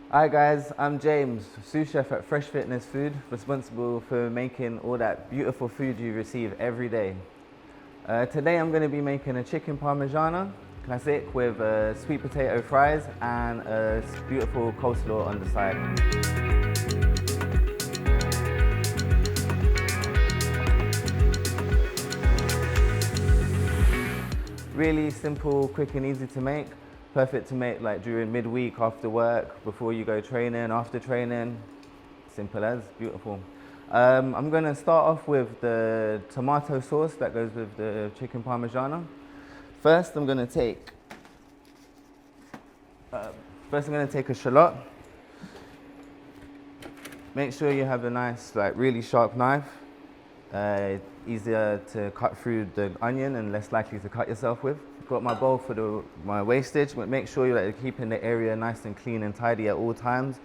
Hi guys, I'm James, sous chef at Fresh Fitness Food, responsible for making all that beautiful food you receive every day. Today I'm going to be making a chicken parmigiana classic with sweet potato fries and a beautiful coleslaw on the side. Really simple, quick and easy to make. Perfect to make like during midweek, after work, before you go training, after training. Simple as, beautiful. I'm gonna start off with the tomato sauce that goes with the chicken parmigiana. First I'm gonna take a shallot. Make sure you have a nice, like really sharp knife. Easier to cut through the onion and less likely to cut yourself with. Got my bowl for my wastage, but make sure you're keeping the area nice and clean and tidy at all times.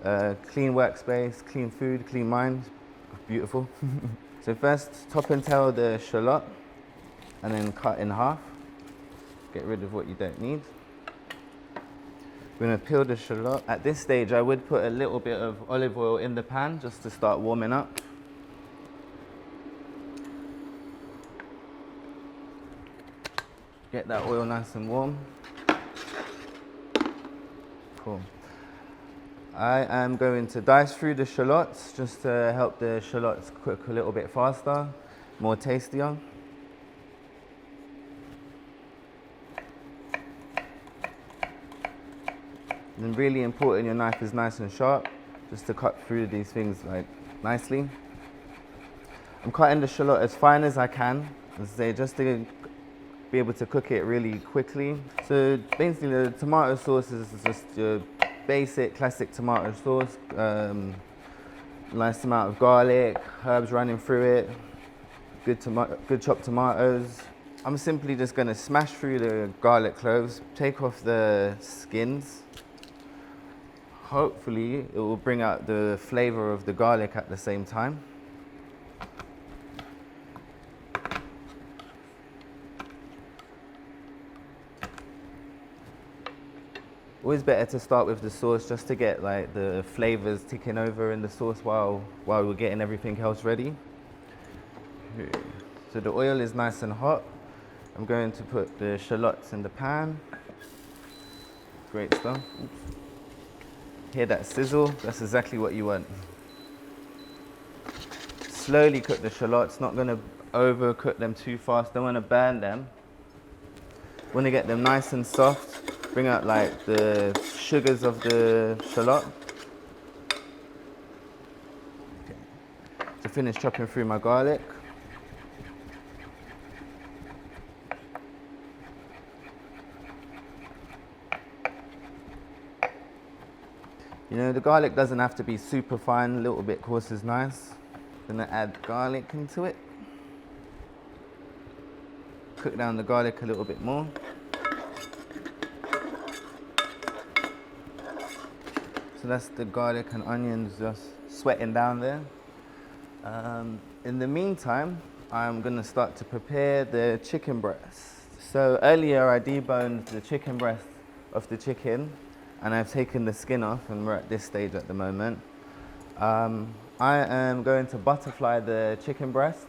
Clean workspace, clean food, clean mind, beautiful. So first, top and tail the shallot and then cut in half. Get rid of what you don't need. We're gonna peel the shallot. At this stage, I would put a little bit of olive oil in the pan just to start warming up. Get that oil nice and warm. Cool. I am going to dice through the shallots just to help the shallots cook a little bit faster, more tastier. And really important, your knife is nice and sharp, just to cut through these things like nicely. I'm cutting the shallot as fine as I can, as I say, just to be able to cook it really quickly. So basically the tomato sauce is just your basic classic tomato sauce. Nice amount of garlic, herbs running through it, good chopped tomatoes. I'm simply just gonna smash through the garlic cloves, take off the skins. Hopefully it will bring out the flavor of the garlic at the same time. Always better to start with the sauce just to get like the flavors ticking over in the sauce while we're getting everything else ready. So the oil is nice and hot. I'm going to put the shallots in the pan. Great stuff. Oops. Hear that sizzle? That's exactly what you want. Slowly cook the shallots, not going to overcook them too fast. Don't want to burn them. Want to get them nice and soft. Bring out like the sugars of the shallot. Okay. To finish chopping through my garlic. You know, the garlic doesn't have to be super fine, a little bit coarse is nice. Gonna add garlic into it. Cook down the garlic a little bit more. So that's the garlic and onions just sweating down there. In the meantime, I'm gonna start to prepare the chicken breast. So earlier I deboned the chicken breast of the chicken and I've taken the skin off and we're at this stage at the moment. I am going to butterfly the chicken breast,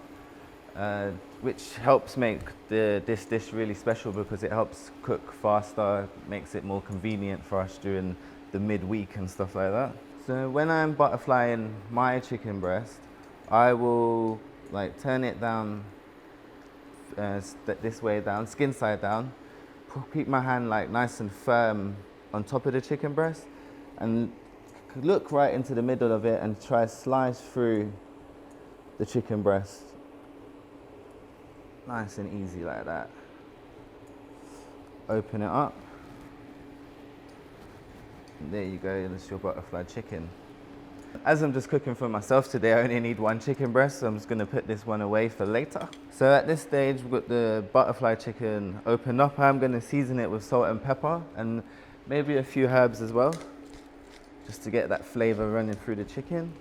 which helps make this dish really special because it helps cook faster, makes it more convenient for us during the midweek and stuff like that. So when I'm butterflying my chicken breast, I will like turn it down this way down, skin side down, keep my hand like nice and firm on top of the chicken breast and look right into the middle of it and try slice through the chicken breast. Nice and easy like that. Open it up. And there you go, that's your butterfly chicken. As I'm just cooking for myself today, I only need one chicken breast, so I'm just gonna put this one away for later. So at this stage, we've got the butterfly chicken opened up. I'm gonna season it with salt and pepper and maybe a few herbs as well, just to get that flavor running through the chicken.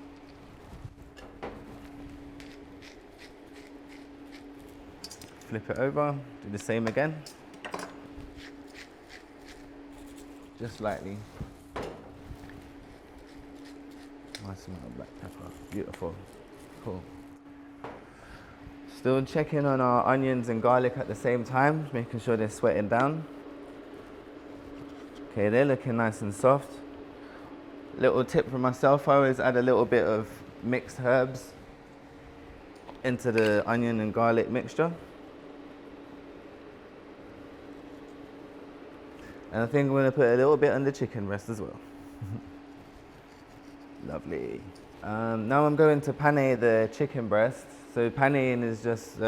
Flip it over, do the same again. Just lightly. Nice amount of black pepper. Beautiful. Cool. Still checking on our onions and garlic at the same time, making sure they're sweating down. Okay, they're looking nice and soft. Little tip from myself, I always add a little bit of mixed herbs into the onion and garlic mixture. And I think I'm going to put a little bit on the chicken breast as well. Lovely. Now I'm going to pane the chicken breast. So paneing is just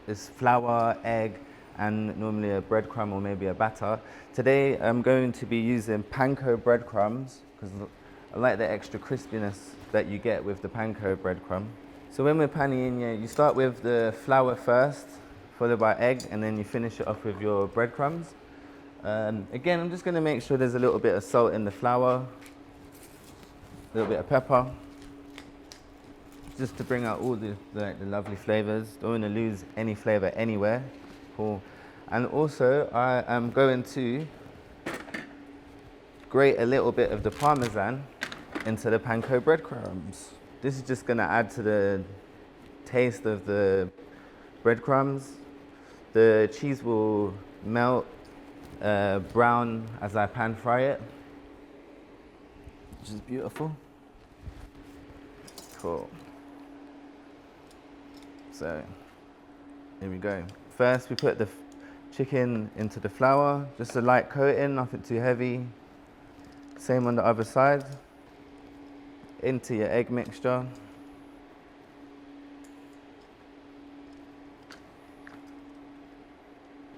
is flour, egg, and normally a breadcrumb or maybe a batter. Today I'm going to be using panko breadcrumbs because I like the extra crispiness that you get with the panko breadcrumb. So when we're paneing, you start with the flour first, followed by egg, and then you finish it off with your breadcrumbs. Again, I'm just going to make sure there's a little bit of salt in the flour, a little bit of pepper, just to bring out all the lovely flavors. Don't want to lose any flavor anywhere. Cool. And also, I am going to grate a little bit of the Parmesan into the panko breadcrumbs. This is just going to add to the taste of the breadcrumbs. The cheese will melt brown as I pan fry it, which is beautiful. Cool. So, here we go. First, we put the chicken into the flour, just a light coating, nothing too heavy. Same on the other side. Into your egg mixture.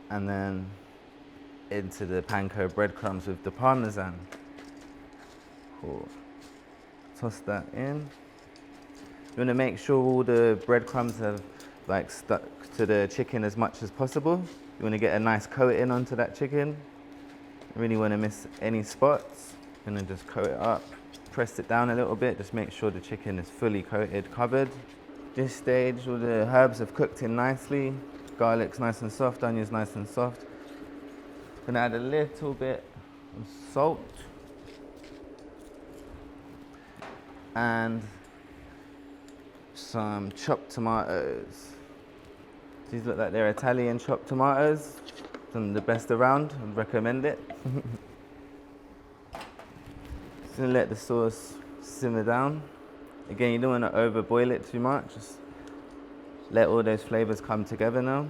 And then into the panko breadcrumbs with the Parmesan. Cool. Toss that in. You want to make sure all the breadcrumbs have like stuck to the chicken as much as possible. You want to get a nice coating onto that chicken. You really want to miss any spots. And then just coat it up. Press it down a little bit, just make sure the chicken is fully coated, covered. This stage, all the herbs have cooked in nicely. Garlic's nice and soft, onion's nice and soft. Gonna add a little bit of salt. And some chopped tomatoes. These look like they're Italian chopped tomatoes. Some of the best around, I'd recommend it. Just gonna let the sauce simmer down. Again, you don't want to overboil it too much. Just let all those flavors come together now.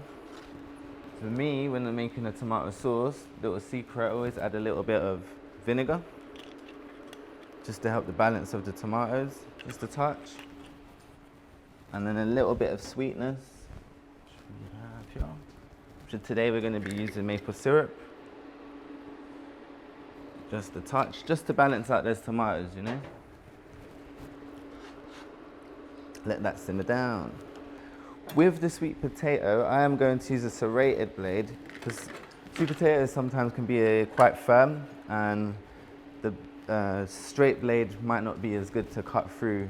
For me, when I'm making a tomato sauce, little secret, I always add a little bit of vinegar, just to help the balance of the tomatoes, just a touch. And then a little bit of sweetness. So today we're going to be using maple syrup. Just a touch, just to balance out those tomatoes, you know. Let that simmer down. With the sweet potato, I am going to use a serrated blade because sweet potatoes sometimes can be quite firm, and the straight blade might not be as good to cut through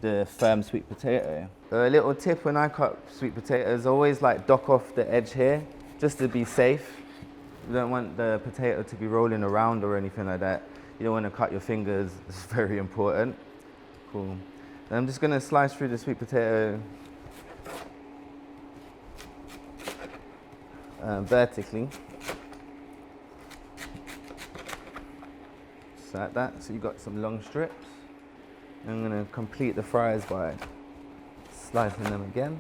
the firm sweet potato. A little tip when I cut sweet potatoes, always like dock off the edge here, just to be safe. You don't want the potato to be rolling around or anything like that. You don't want to cut your fingers, it's very important. Cool. And I'm just going to slice through the sweet potato vertically. Just like that, so you've got some long strips. I'm going to complete the fries by slicing them again.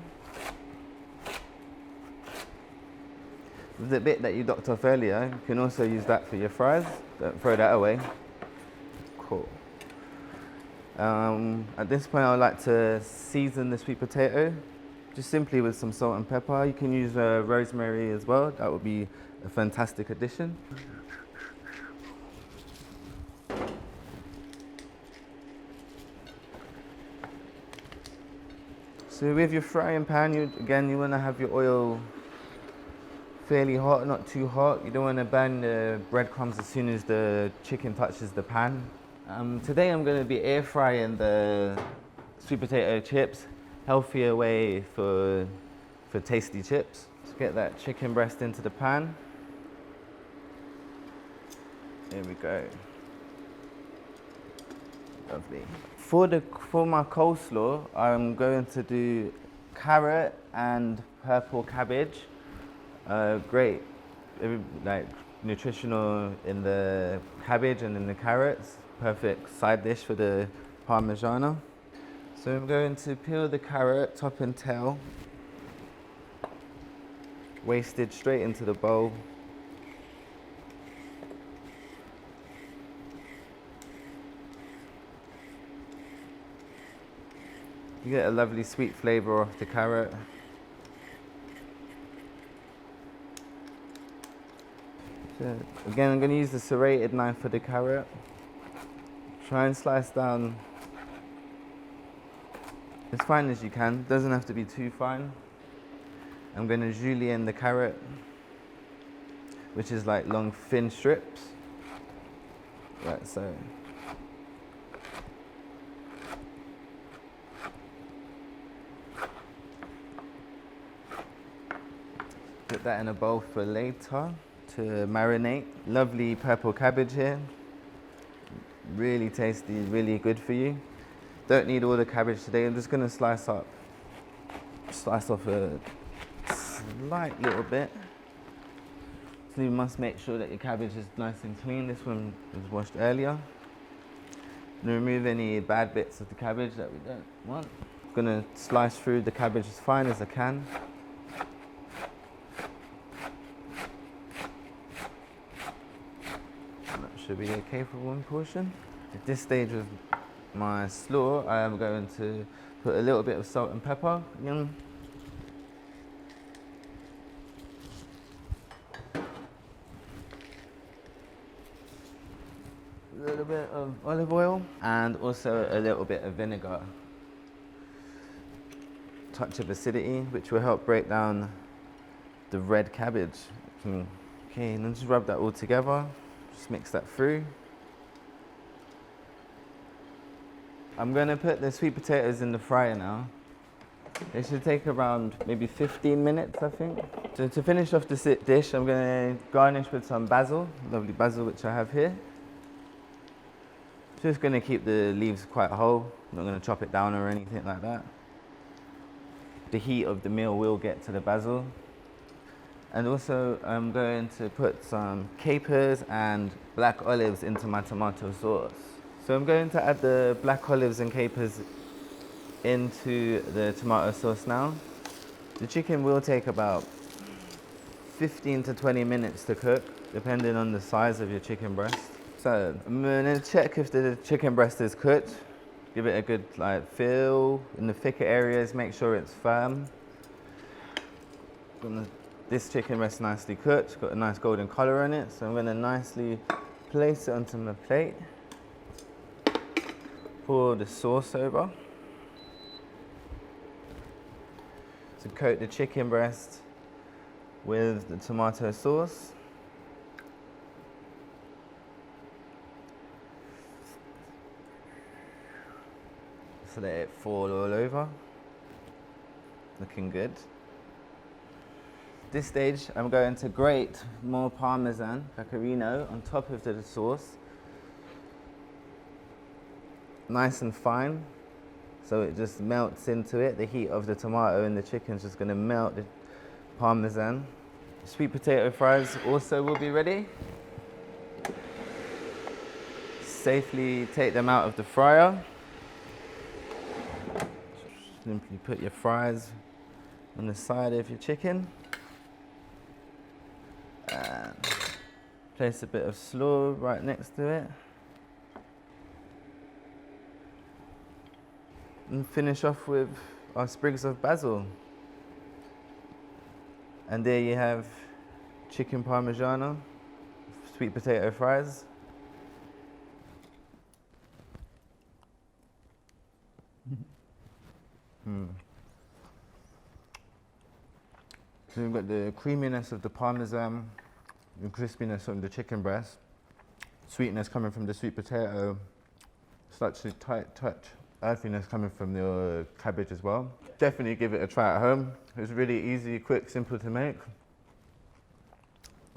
The bit that you docked off earlier, you can also use that for your fries. Don't throw that away. Cool. At this point, I would like to season the sweet potato, just simply with some salt and pepper. You can use rosemary as well. That would be a fantastic addition. So with your frying pan, you want to have your oil fairly hot, not too hot. You don't want to burn the breadcrumbs as soon as the chicken touches the pan. Today I'm going to be air frying the sweet potato chips, healthier way for tasty chips. Let's get that chicken breast into the pan. There we go. Lovely. For my coleslaw, I'm going to do carrot and purple cabbage. Great, like nutritional in the cabbage and in the carrots. Perfect side dish for the Parmigiana. So I'm going to peel the carrot, top and tail, wasted straight into the bowl. You get a lovely sweet flavor off the carrot. So again, I'm going to use the serrated knife for the carrot. Try and slice down as fine as you can. Doesn't have to be too fine. I'm going to julienne the carrot, which is like long thin strips. Like so. Put that in a bowl for later to marinate. Lovely purple cabbage here. Really tasty, really good for you. Don't need all the cabbage today. I'm just going to slice off a slight little bit. So you must make sure that your cabbage is nice and clean. This one was washed earlier. And remove any bad bits of the cabbage that we don't want. I'm going to slice through the cabbage as fine as I can. Should be okay for one portion. At this stage of my slaw, I am going to put a little bit of salt and pepper. A little bit of olive oil and also a little bit of vinegar. Touch of acidity, which will help break down the red cabbage. Okay, and then just rub that all together. Just mix that through. I'm going to put the sweet potatoes in the fryer now. It should take around maybe 15 minutes, I think. So to finish off the dish, I'm going to garnish with some basil, lovely basil which I have here. Just going to keep the leaves quite whole. I'm not going to chop it down or anything like that. The heat of the meal will get to the basil. And also I'm going to put some capers and black olives into my tomato sauce. So I'm going to add the black olives and capers into the tomato sauce now. The chicken will take about 15 to 20 minutes to cook, depending on the size of your chicken breast. So I'm going to check if the chicken breast is cooked. Give it a good feel in the thicker areas, make sure it's firm. This chicken breast nicely cooked, got a nice golden color on it, so I'm going to nicely place it onto my plate. Pour the sauce over. To coat the chicken breast with the tomato sauce. So let it fall all over. Looking good. At this stage, I'm going to grate more Parmesan pecorino on top of the sauce. Nice and fine, so it just melts into it. The heat of the tomato and the chicken is just going to melt the Parmesan. Sweet potato fries also will be ready. Safely take them out of the fryer. Simply put your fries on the side of your chicken. And place a bit of slaw right next to it. And finish off with our sprigs of basil. And there you have chicken Parmigiana, sweet potato fries. So we've got the creaminess of the Parmesan, the crispiness from the chicken breast, sweetness coming from the sweet potato, such a tight touch, earthiness coming from the cabbage as well. Definitely give it a try at home. It's really easy, quick, simple to make.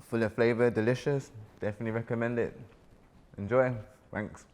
Full of flavor, delicious. Definitely recommend it. Enjoy. Thanks.